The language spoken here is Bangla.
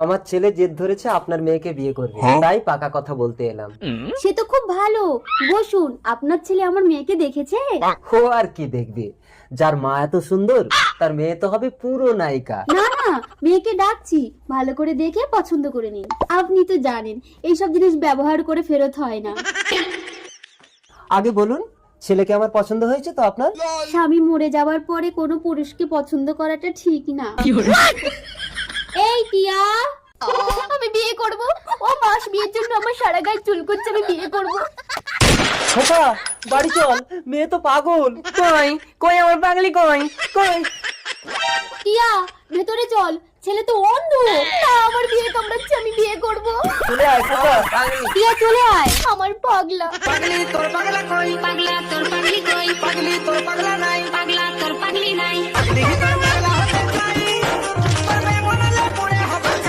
আমার ছেলে জেদ ধরেছে আপনার মেয়েকে বিয়ে করবে, তাই পাকা কথা বলতে এলাম। সে তো খুব ভালো। বসুন, আপনার ছেলে আমার মেয়েকে দেখেছে? ও আর কি দেখবে, যার মা এত সুন্দর তার মেয়ে তো হবে পুরো নায়িকা। না না, মেয়েকে ডাকছি, ভালো করে দেখে পছন্দ করে নিন। আপনি তো জানেন এইসব জিনিস ব্যবহার করে ফেরত হয় না। আগে বলুন, ছেলেকে আমার পছন্দ হয়েছে তো আপনার? স্বামী মরে যাওয়ার পরে কোনো পুরুষকে পছন্দ করাটা ঠিক না। এই টিয়া, আমি বিয়ে করব। ও মাস বিয়ের জন্য আমার সারা গায়ে চুল করছে, আমি বিয়ে করব। খোকা বাড়ি চল, মেয়ে তো পাগল। কই কই আমার পাগলি, কই কই? টিয়া ভেতরে চল, ছেলে তো অন্ধ। না, আমার বিয়ে কামড়াচ্ছে, আমি বিয়ে করব। চলে আয় খোকা, পাগলি। টিয়া চলে আয়, আমার পাগলা। পাগলি তোর পাগলা কই, পাগলা তোর পাগলি কই, পাগলি তোর পাগলা নাই, পাগলা তোর পাগলি নাই, পাগলি তোর